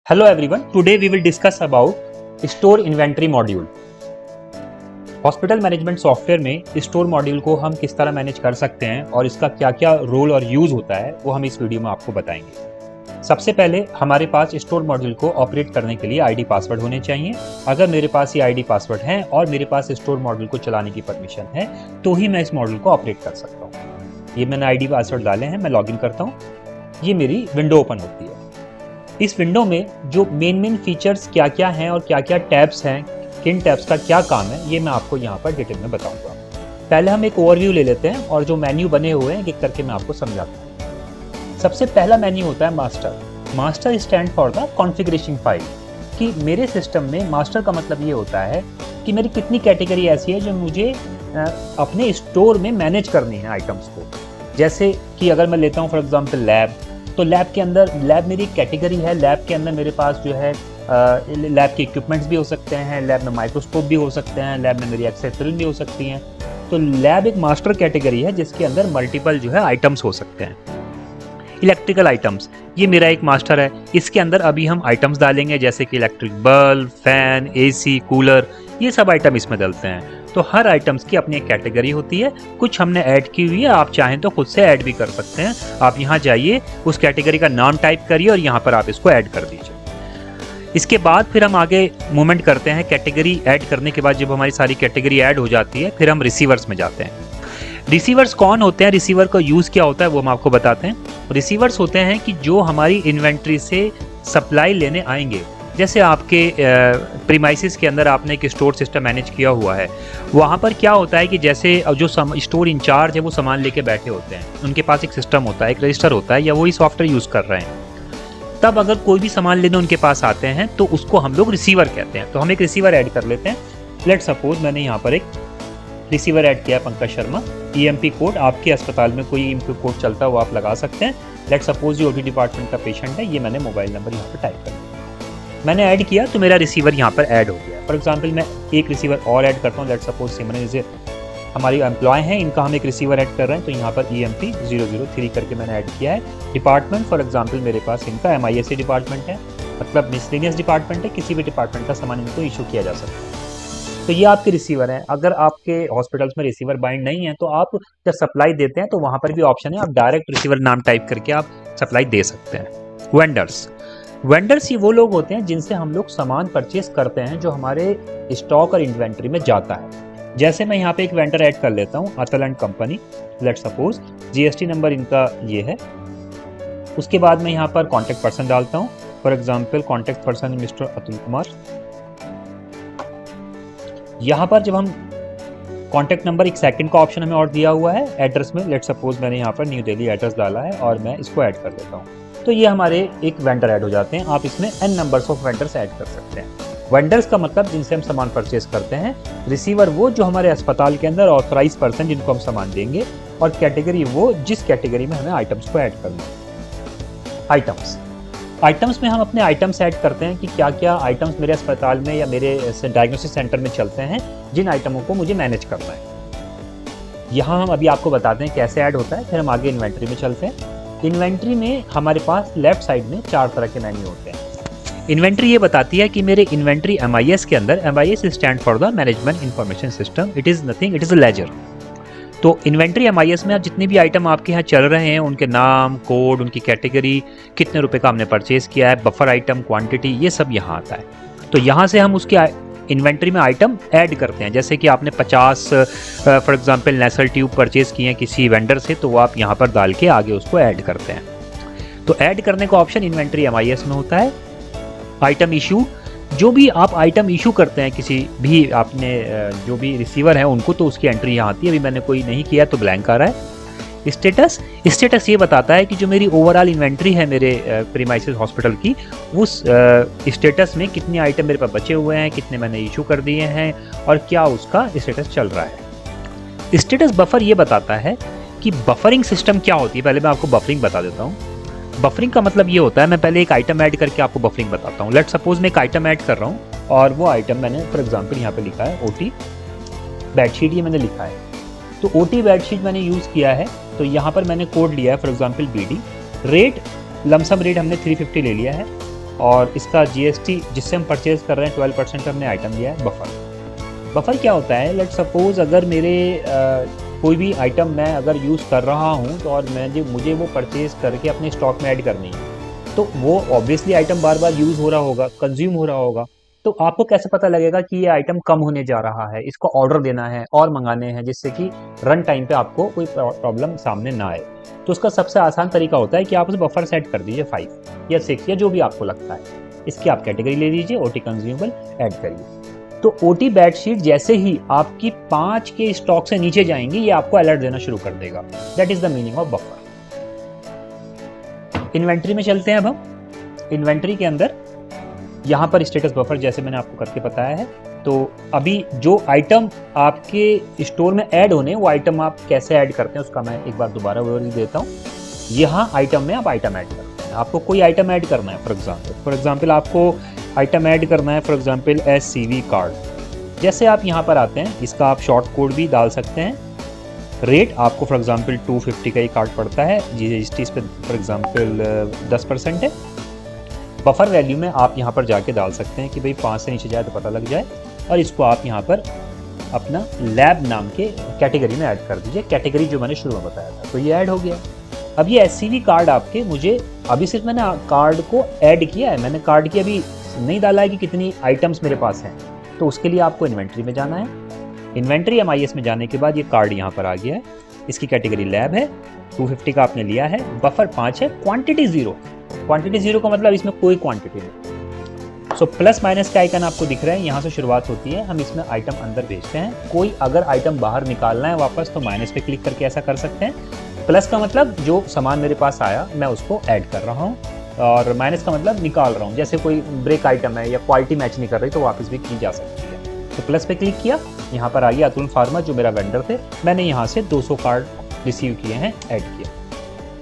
Hello everyone, today we will discuss about Store Inventory Module. Hospital management software में store module को हम किस तरह मैनेज कर सकते हैं और इसका क्या क्या रोल और यूज होता है वो हम इस वीडियो में आपको बताएंगे। सबसे पहले हमारे पास स्टोर मॉड्यूल को ऑपरेट करने के लिए आईडी पासवर्ड होने चाहिए। अगर मेरे पास ये आईडी पासवर्ड है और मेरे पास स्टोर मॉड्यूल को चलाने की परमिशन है तो ही मैं इस मॉड्यूल को ऑपरेट कर सकता हूँ। ये मैंने आईडी पासवर्ड डाले हैं, मैं लॉगिन करता हूँ, ये मेरी विंडो ओपन होती है। इस विंडो में जो मेन फीचर्स क्या क्या हैं और क्या क्या टैब्स हैं, किन टैब्स का क्या काम है, ये मैं आपको यहाँ पर डिटेल में बताऊंगा। पहले हम एक ओवरव्यू ले लेते हैं और जो मेन्यू बने हुए हैं एक करके मैं आपको समझाता हूँ। सबसे पहला मेन्यू होता है master. Master stand for the configuration file, कि मेरे सिस्टम में मास्टर का मतलब ये होता है कि मेरी कितनी कैटेगरी ऐसी है जो मुझे अपने स्टोर में मैनेज करनी है आइटम्स को। जैसे कि अगर मैं लेता हूँ फॉर एग्जाम्पल लैब, तो लैब के अंदर लैब मेरी कैटेगरी है। लैब के अंदर मेरे पास जो है लैब के इक्विपमेंट्स भी हो सकते हैं, लैब में माइक्रोस्कोप भी हो सकते हैं, लैब में मेरी एक्सेसरीज भी हो सकती हैं। तो लैब एक मास्टर कैटेगरी है जिसके अंदर मल्टीपल जो है आइटम्स हो सकते हैं। इलेक्ट्रिकल आइटम्स, ये मेरा एक मास्टर है। इसके अंदर अभी हम आइटम्स डालेंगे जैसे कि electric bulb, fan, AC, cooler, ये सब आइटम इसमें डलते हैं। तो हर आइटम्स की अपनी एक कैटेगरी होती है। कुछ हमने ऐड की हुई है, आप चाहें तो खुद से ऐड भी कर सकते हैं। आप यहाँ जाइए, उस कैटेगरी का नाम टाइप करिए और यहाँ पर आप इसको ऐड कर दीजिए। इसके बाद फिर हम आगे मूवमेंट करते हैं। कैटेगरी ऐड करने के बाद जब हमारी सारी कैटेगरी ऐड हो जाती है फिर हम रिसीवर्स में जाते हैं। रिसीवर्स कौन होते हैं, रिसीवर का यूज़ क्या होता है वो हम आपको बताते हैं। रिसीवर्स होते हैं कि जो हमारी इन्वेंट्री से सप्लाई लेने आएंगे। जैसे आपके प्रीमाइसिस के अंदर आपने एक स्टोर सिस्टम मैनेज किया हुआ है, वहाँ पर क्या होता है कि जैसे जो स्टोर इंचार्ज है वो सामान लेके बैठे होते हैं, उनके पास एक सिस्टम होता है, एक रजिस्टर होता है, या वही सॉफ्टवेयर यूज़ कर रहे हैं। तब अगर कोई भी सामान लेने उनके पास आते हैं तो उसको हम लोग रिसीवर कहते हैं। तो हम एक रिसीवर ऐड कर लेते हैं। लेट सपोज मैंने यहाँ पर एक रिसीवर ऐड किया, पंकज शर्मा। EMP कोड, आपके अस्पताल में कोई EMP कोड चलता है वो आप लगा सकते हैं। लेट सपोज ये OT डिपार्टमेंट का पेशेंट है, ये मैंने मोबाइल नंबर यहाँ पर टाइप कर दिया। मैंने ऐड किया तो मेरा रिसीवर यहाँ पर ऐड हो गया। फॉर एग्जांपल मैं एक रिसीवर और ऐड करता हूँ। लेट सपोज सिमरन जैसे हमारी एम्प्लॉय हैं, इनका हम एक रिसीवर ऐड कर रहे हैं, तो यहाँ पर EMP 003 करके मैंने ऐड किया है। डिपार्टमेंट फॉर एग्जांपल मेरे पास इनका MISA डिपार्टमेंट है, मतलब मिसलेनियस डिपार्टमेंट है, किसी भी डिपार्टमेंट का सामान इनको इशू किया जा सकता है। तो ये आपके रिसीवर हैं। अगर आपके हॉस्पिटल्स में रिसीवर बाइंड नहीं है तो आप जब सप्लाई देते हैं तो वहाँ पर भी ऑप्शन है, आप डायरेक्ट रिसीवर नाम टाइप करके आप सप्लाई दे सकते हैं। वेंडर्स ये वो लोग होते हैं जिनसे हम लोग सामान परचेस करते हैं जो हमारे स्टॉक और इन्वेंट्री में जाता है। जैसे मैं यहाँ पे एक वेंडर ऐड कर लेता हूँ, Atul and company. Let suppose GST number इनका ये है। उसके बाद मैं यहाँ पर कॉन्टैक्ट पर्सन डालता हूँ। For example contact person mister Atul Kumar. यहाँ पर जब हम कॉन्टैक्ट नंबर, एक सेकंड का ऑप्शन हमें और दिया हुआ है। एड्रेस में लेट सपोज मैंने यहाँ पर न्यू दिल्ली एड्रेस डाला है और मैं इसको ऐड कर देता हूँ। तो ये हमारे एक वेंडर ऐड हो जाते हैं। आप इसमें n numbers of vendors add कर सकते हैं। वेंडर्स का मतलब जिनसे हम सामान परचेस करते हैं। रिसीवर वो जो हमारे अस्पताल के अंदर ऑथराइज पर्सन जिनको हम सामान देंगे, और कैटेगरी वो जिस कैटेगरी में हमें आइटम्स को ऐड करना है। आइटम्स में हम अपने आइटम्स ऐड करते हैं कि क्या क्या आइटम्स मेरे अस्पताल में या मेरे डायग्नोस्टिक सेंटर में चलते हैं, जिन आइटमों को मुझे मैनेज करना है। यहाँ हम अभी आपको बताते हैं कैसे ऐड होता है, फिर हम आगे इन्वेंट्री में चलते हैं। इन्वेंट्री में हमारे पास लेफ्ट साइड में 4 तरह के मेन्यू होते हैं। इन्वेंट्री ये बताती है कि मेरे इन्वेंट्री MIS के अंदर, MIS stand for the management information system, it is nothing, it is a ledger. तो इन्वेंट्री MIS में आप जितने भी आइटम आपके यहाँ चल रहे हैं उनके नाम, कोड, उनकी कैटेगरी, कितने रुपए का हमने परचेज किया है, बफर आइटम, क्वांटिटी, ये सब यहाँ आता है। तो यहाँ से हम उसके इन्वेंट्री में आइटम ऐड करते हैं। जैसे कि आपने 50 for example nasal tube purchase किए हैं किसी वेंडर से, तो वो आप यहाँ पर डाल के आगे उसको ऐड करते हैं। तो ऐड करने का ऑप्शन इन्वेंट्री MIS में होता है। आइटम इशू, जो भी आप आइटम इशू करते हैं किसी भी आपने जो भी रिसीवर है उनको, तो उसकी एंट्री यहाँ आती है। अभी मैंने कोई नहीं किया तो ब्लैंक आ रहा है। स्टेटस ये बताता है कि जो मेरी ओवरऑल इन्वेंट्री है मेरे प्रीमाइसिस हॉस्पिटल की, उस स्टेटस में कितने आइटम मेरे पास बचे हुए हैं, कितने मैंने इशू कर दिए हैं और क्या उसका स्टेटस चल रहा है। स्टेटस बफर ये बताता है कि बफरिंग सिस्टम क्या होती है। पहले मैं आपको बफरिंग बता देता हूँ। बफरिंग का मतलब ये होता है, मैं पहले एक आइटम ऐड करके आपको बफरिंग बताता हूँ। लेट सपोज मैं एक आइटम ऐड कर रहा हूँ और वो आइटम मैंने फॉर एग्जाम्पल यहाँ पे लिखा है OT बेडशीट, ये मैंने लिखा है। तो OT बेडशीट मैंने यूज़ किया है, तो यहाँ पर मैंने कोड लिया है for example BD। Rate, lump sum rate हमने 350 ले लिया है। और इसका जीएसटी जिससे हम परचेज कर रहे हैं 12% हमने आइटम लिया है बफर। बफर क्या होता है, लेट सपोज अगर मेरे कोई भी आइटम मैं अगर यूज़ कर रहा हूँ तो और मुझे वो परचेज करके अपने स्टॉक में ऐड करनी है, तो वो ऑब्वियसली आइटम बार बार यूज़ हो रहा होगा, कंज्यूम हो रहा होगा। तो आपको कैसे पता लगेगा कि ये आइटम कम होने जा रहा है, इसको ऑर्डर देना है और मंगाने हैं, जिससे कि रन टाइम पे आपको कोई प्रॉब्लम सामने ना आए। तो उसका सबसे आसान तरीका होता है कि आप उस बफर सेट कर दीजिए 5 या 6 या जो भी आपको लगता है। इसकी आप कैटेगरी ले लीजिए, ओटी कंज्यूमेबल ऐड करिए। तो ओटी बेडशीट जैसे ही आपकी 5 के स्टॉक से नीचे जाएंगी, ये आपको अलर्ट देना शुरू कर देगा। That is the meaning of buffer. Inventory में चलते हैं अब हम। इन्वेंट्री के अंदर यहाँ पर स्टेटस बफर जैसे मैंने आपको करके बताया है। तो अभी जो आइटम आपके स्टोर में ऐड होने, वो आइटम आप कैसे ऐड करते हैं उसका मैं एक बार दोबारा ओवरव्यू देता हूँ। यहाँ आइटम में आप आइटम ऐड करते हैं, आपको कोई आइटम ऐड करना है। फॉर एग्जाम्पल आपको आइटम ऐड करना है, फॉर एग्जाम्पल SCV कार्ड। जैसे आप यहाँ पर आते हैं, इसका आप शॉर्ट कोड भी डाल सकते हैं। रेट आपको फॉर एग्जांपल 250 का ये कार्ड पड़ता है, जीएसटी इस पर फॉर एग्जांपल 10% है। बफर वैल्यू में आप यहाँ पर जाके डाल सकते हैं कि भाई 5 से नीचे जाए तो पता लग जाए, और इसको आप यहाँ पर अपना लैब नाम के कैटेगरी में ऐड कर दीजिए, कैटेगरी जो मैंने शुरू में बताया था। तो ये ऐड हो गया। अब ये SCV कार्ड आपके, मुझे अभी सिर्फ मैंने कार्ड को ऐड किया है, मैंने कार्ड की अभी नहीं डाला है कि कितनी आइटम्स मेरे पास हैं। तो उसके लिए आपको इन्वेंट्री में जाना है। इन्वेंट्री MIS में जाने के बाद ये कार्ड यहाँ पर आ गया है, इसकी कैटेगरी लैब है, 250 का आपने लिया है, बफर 5 है, क्वांटिटी 0। क्वांटिटी 0 का मतलब इसमें कोई क्वांटिटी नहीं। सो प्लस माइनस का आइकन आपको दिख रहा है, यहाँ से शुरुआत होती है, हम इसमें आइटम अंदर भेजते हैं। कोई अगर आइटम बाहर निकालना है वापस, तो माइनस पे क्लिक करके ऐसा कर सकते हैं। प्लस का मतलब जो सामान मेरे पास आया मैं उसको ऐड कर रहा हूँ, और माइनस का मतलब निकाल रहा हूँ। जैसे कोई ब्रेक आइटम है या क्वालिटी मैच नहीं कर रही, तो वापस भी की जा सकती है। तो प्लस पे क्लिक किया, यहाँ पर आ गया अतुल फार्मा जो मेरा वेंडर थे, मैंने यहाँ से 200 कार्ड रिसीव किए हैं, ऐड किया।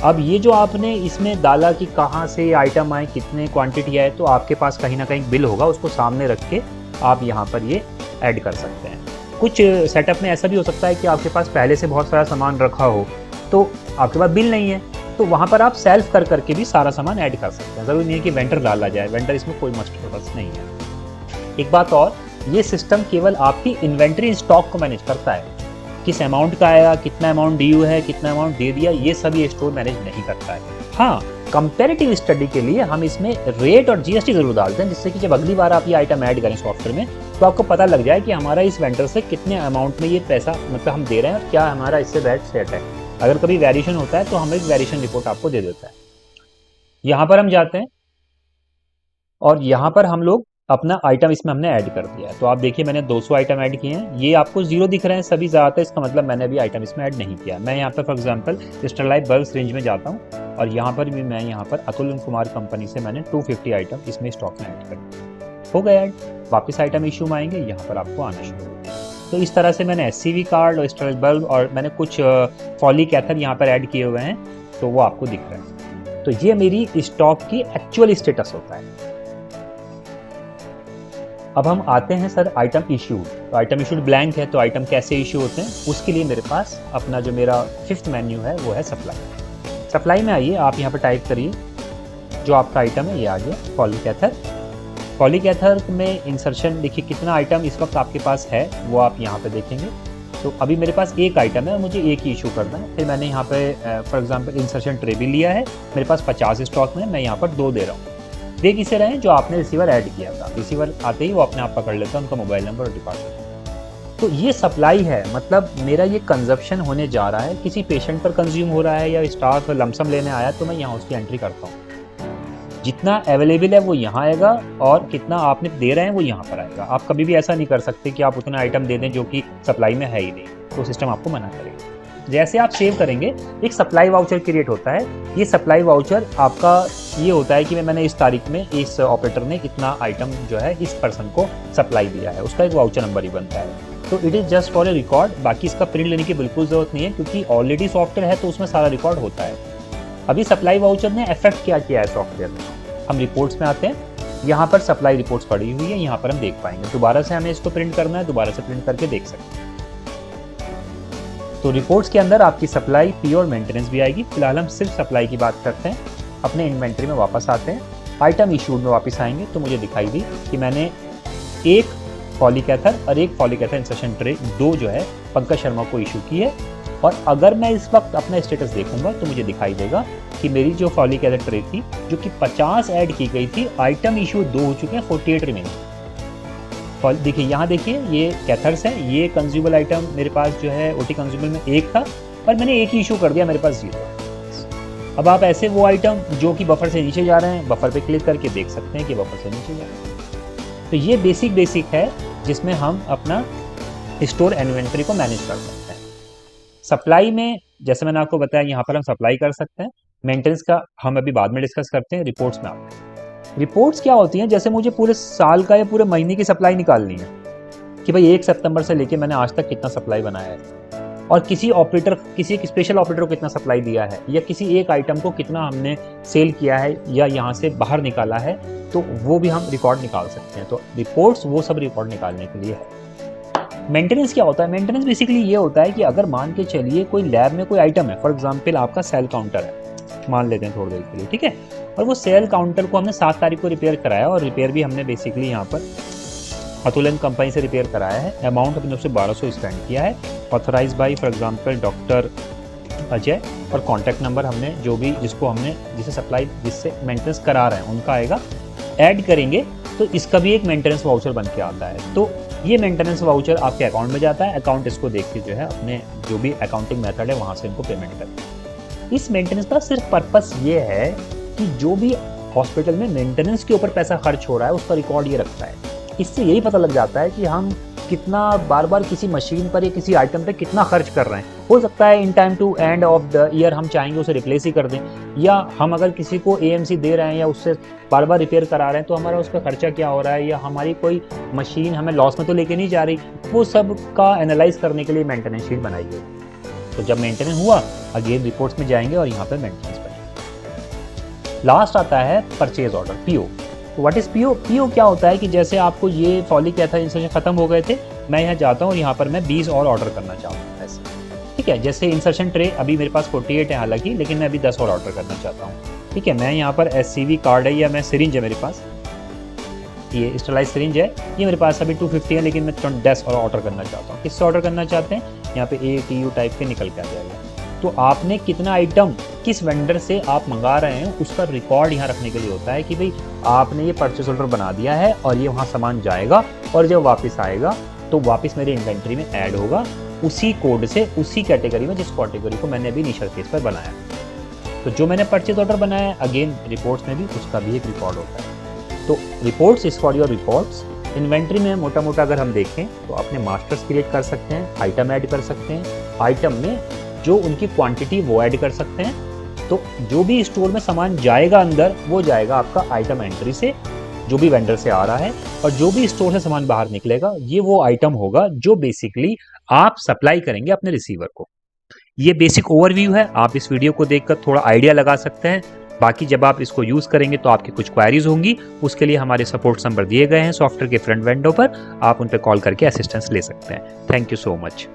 अब ये जो आपने इसमें डाला कि कहाँ से आइटम आए, कितने क्वांटिटी आए, तो आपके पास कहीं ना कहीं बिल होगा, उसको सामने रख के आप यहाँ पर ये ऐड कर सकते हैं। कुछ सेटअप में ऐसा भी हो सकता है कि आपके पास पहले से बहुत सारा सामान रखा हो, तो आपके पास बिल नहीं है, तो वहाँ पर आप सेल्फ कर करके भी सारा सामान ऐड कर सकते हैं। ज़रूरी नहीं है कि वेंडर डाला जाए, वेंडर इसमें कोई मस्ट पर्पस नहीं है। एक बात और, ये सिस्टम केवल आपकी इन्वेंट्री स्टॉक को मैनेज करता है। किस अमाउंट का आएगा, कितना अमाउंट ड्यू है, कितना अमाउंट दे दिया, ये सभी स्टोर मैनेज नहीं करता है। हाँ, कंपैरेटिव स्टडी के लिए हम इसमें रेट और जीएसटी जरूर डालते हैं, जिससे कि जब अगली बार आप ये आइटम ऐड करें सॉफ्टवेयर में, तो आपको पता लग जाए कि हमारा इस वेंडर से कितने अमाउंट में ये पैसा मतलब हम दे रहे हैं, और क्या हमारा इससे रेट सेट है। अगर कभी वेरिएशन होता है तो हमें एक वेरिएशन रिपोर्ट आपको दे देता है। यहाँ पर हम जाते हैं, और यहाँ पर हम लोग अपना आइटम इसमें हमने ऐड कर दिया है। तो आप देखिए मैंने 200 आइटम ऐड किए हैं, ये आपको 0 दिख रहे हैं सभी ज़्यादातर, इसका मतलब मैंने अभी आइटम इसमें ऐड नहीं किया। मैं यहाँ पर for example Sterlite bulbs range में जाता हूँ, और यहाँ पर भी मैं यहाँ पर अतुल कुमार कंपनी से मैंने 250 आइटम इसमें स्टॉक में ऐड कर दिया। हो गया ऐड। वापस आइटम इशू में आएंगे, यहाँ पर आपको आना शुरू होगा। तो इस तरह से मैंने SCV कार्ड और स्टरलाइट बल्ब और मैंने कुछ फॉलिक एथर यहाँ पर ऐड किए हुए हैं, तो वो आपको दिख रहा है। तो ये मेरी स्टॉक की एक्चुअल स्टेटस होता है। अब हम आते हैं सर आइटम इशूड। तो आइटम इशूड ब्लैंक है, तो आइटम कैसे इशू होते हैं, उसके लिए मेरे पास अपना जो मेरा 5th मेन्यू है वो है सप्लाई। सप्लाई में आइए, आप यहाँ पर टाइप करिए जो आपका आइटम है, ये आ गया फॉलिक एथर। फॉलिक एथर में इंसर्शन देखिए कितना आइटम इस वक्त आपके पास है, वो आप यहाँ पे देखेंगे। तो अभी मेरे पास एक आइटम है और मुझे एक ही इशू करना है। फिर मैंने यहाँ पे फॉर एग्जांपल इंसर्शन ट्रे भी लिया है, मेरे पास 50 स्टॉक में, मैं यहाँ पर 2 दे रहा हूँ। देख इसे रहे जो आपने रिसीवर ऐड किया था, रिसीवर आते ही वो अपने आप पकड़ लेता है उनका मोबाइल नंबर और डिपार्टमेंट। तो ये सप्लाई है, मतलब मेरा ये कंजप्शन होने जा रहा है, किसी पेशेंट पर कंज्यूम हो रहा है या स्टाफ लमसम लेने आया, तो मैं यहाँ उसकी एंट्री करता हूँ। जितना अवेलेबल है वो यहाँ आएगा, और कितना आपने दे रहे हैं वो यहाँ पर आएगा। आप कभी भी ऐसा नहीं कर सकते कि आप उतना आइटम दे दें जो कि सप्लाई में है ही नहीं, तो सिस्टम आपको मना करेगा। जैसे आप सेव करेंगे, एक सप्लाई वाउचर क्रिएट होता है। ये सप्लाई वाउचर आपका ये होता है कि मैंने इस तारीख में इस ऑपरेटर ने इतना आइटम जो है इस पर्सन को सप्लाई दिया है, उसका एक वाउचर नंबर ही बनता है। तो it is just for a record, बाकी इसका प्रिंट लेने की बिल्कुल ज़रूरत नहीं है, क्योंकि ऑलरेडी सॉफ्टवेयर है तो उसमें सारा रिकॉर्ड होता है। अभी सप्लाई वाउचर ने इफेक्ट क्या किया है सॉफ्टवेयर में, हम रिपोर्ट्स में आते हैं। यहाँ पर सप्लाई रिपोर्ट्स पड़ी हुई है, यहाँ पर हम देख पाएंगे। दोबारा से हमें इसको प्रिंट करना है, दोबारा से प्रिंट करके देख सकते हैं। तो रिपोर्ट्स के अंदर आपकी सप्लाई, पी और मेंटेनेंस भी आएगी। फिलहाल हम सिर्फ सप्लाई की बात करते हैं। अपने इन्वेंट्री में वापस आते हैं। आइटम इशूड में वापस आएंगे तो मुझे दिखाई दी कि मैंने एक फॉलिक एथर और एक फॉलिक एथर इंसर्शन ट्रे दो जो है पंकज शर्मा को इशू की है। और अगर मैं इस वक्त अपना स्टेटस देखूंगा तो मुझे दिखाई देगा कि मेरी जो फॉलिक एथर ट्रे थी जो कि 50 ऐड की गई थी, आइटम इशू 2 हो चुके हैं, 48 रिमेनिंग। देखिए यहाँ देखिए ये कैथर्स है, ये कंज्यूमर आइटम मेरे पास जो है ओटी कंज्यूमर में एक था और मैंने एक ही इशू कर दिया, मेरे पास 0। अब आप ऐसे वो आइटम जो कि बफर से नीचे जा रहे हैं, बफर पे क्लिक करके देख सकते हैं कि बफर से नीचे जा रहे हैं। तो ये बेसिक है जिसमें हम अपना स्टोर इन्वेंटरी को मैनेज कर सकते हैं। सप्लाई में जैसे मैंने आपको बताया यहाँ पर हम सप्लाई कर सकते हैं। मेंटेनेंस का हम अभी बाद में डिस्कस करते हैं। रिपोर्ट्स में आते हैं। रिपोर्ट्स क्या होती हैं, जैसे मुझे पूरे साल का या पूरे महीने की सप्लाई निकालनी है कि भाई 1 सितंबर से लेके मैंने आज तक कितना सप्लाई बनाया है और किसी एक स्पेशल ऑपरेटर को कितना सप्लाई दिया है या किसी एक आइटम को कितना हमने सेल किया है या यहाँ से बाहर निकाला है, तो वो भी हम रिकॉर्ड निकाल सकते हैं। तो रिपोर्ट्स वो सब रिकॉर्ड निकालने के लिए है। मेंटेनेंस क्या होता है? मेंटेनेंस बेसिकली ये होता है कि अगर मान के चलिए कोई लैब में कोई आइटम है, फॉर एग्जांपल आपका सेल काउंटर है, मान लेते हैं थोड़ी देर के लिए, ठीक है, और वो सेल काउंटर को हमने 7 तारीख को रिपेयर कराया और रिपेयर भी हमने बेसिकली यहाँ पर अतुल एंड कंपनी से रिपेयर कराया है। अमाउंट अपने तरफ से 1200 स्पेंड किया है, authorise by for example doctor Ajay, और कॉन्टैक्ट नंबर हमने जो भी जिसे सप्लाई जिससे मेंटेनेंस करा रहे हैं उनका आएगा, ऐड करेंगे तो इसका भी एक मेंटेनेंस वाउचर बन के आता है। तो ये मेंटेनेंस वाउचर आपके अकाउंट में जाता है, अकाउंट इसको देख के जो है अपने जो भी अकाउंटिंग मेथड है वहाँ से इनको पेमेंट करें। इस मेंटेनेंस का सिर्फ पर्पस ये है कि जो भी हॉस्पिटल में मेंटेनेंस के ऊपर पैसा खर्च हो रहा है उसका रिकॉर्ड ये रखता है। इससे यही पता लग जाता है कि हम कितना बार बार किसी मशीन पर या किसी आइटम पे कितना खर्च कर रहे हैं। हो सकता है in time to end of the year हम चाहेंगे उसे रिप्लेस ही कर दें, या हम अगर किसी को एएमसी दे रहे हैं या उससे बार बार रिपेयर करा रहे हैं तो हमारा उसका खर्चा क्या हो रहा है, या हमारी कोई मशीन हमें लॉस में तो लेके नहीं जा रही, वो सब का एनालाइज करने के लिए मेंटेनेंस शीट बनाई गई। तो जब मेंटेनेंस हुआ अगेन रिपोर्ट्स में जाएंगे और यहाँ पर मेंटेनेंस बनेगा। लास्ट आता है परचेज ऑर्डर, पीओ। तो व्हाट इज पीओ? पीओ क्या होता है कि जैसे आपको ये फॉलिक एथर इंसर्शन खत्म हो गए थे, मैं यहाँ जाता हूँ और यहाँ पर मैं 20 और ऑर्डर करना चाहता हूँ ऐसे, ठीक है। जैसे इंसर्शन ट्रे अभी मेरे पास 48 है हालांकि, लेकिन मैं अभी 10 और ऑर्डर करना चाहता हूँ, ठीक है। मैं यहाँ पर एससीवी कार्ड है या मैं सिरिंज है मेरे पास, ये स्टरलाइज सिरिंज है, ये मेरे पास अभी 250 है, लेकिन मैं 10 और ऑर्डर करना चाहता हूँ। किससे ऑर्डर करना चाहते हैं? यहाँ पे ATU टाइप के निकल के आ जाएगा। तो आपने कितना आइटम किस वेंडर से आप मंगा रहे हैं उसका रिकॉर्ड यहाँ रखने के लिए होता है कि भाई आपने ये परचेज ऑर्डर बना दिया है और ये वहाँ सामान जाएगा और जब वापस आएगा तो वापस मेरी इन्वेंट्री में ऐड होगा उसी कोड से, उसी कैटेगरी में जिस कैटेगरी को मैंने अभी इनिशियल फेज पर बनाया। तो जो मैंने परचेज ऑर्डर बनाया है अगेन रिपोर्ट्स में भी उसका भी एक रिकॉर्ड होता है। तो reports is for your reports. Inventory में मोटा मोटा अगर हम देखें तो अपने मास्टर्स क्रिएट कर सकते हैं, आइटम ऐड कर सकते हैं, आइटम में जो उनकी क्वांटिटी वो ऐड कर सकते हैं। तो जो भी स्टोर में सामान जाएगा अंदर वो जाएगा आपका आइटम एंट्री से, जो भी वेंडर से आ रहा है, और जो भी स्टोर से सामान बाहर निकलेगा ये वो आइटम होगा जो बेसिकली आप सप्लाई करेंगे अपने रिसीवर को। ये बेसिक ओवरव्यू है, आप इस वीडियो को देखकर थोड़ा आइडिया लगा सकते हैं। बाकी जब आप इसको यूज करेंगे तो आपकी कुछ क्वेरीज होंगी, उसके लिए हमारे सपोर्ट नंबर दिए गए हैं सॉफ्टवेयर के फ्रंट विंडो पर, आप उन पर कॉल करके असिस्टेंस ले सकते हैं। Thank you so much.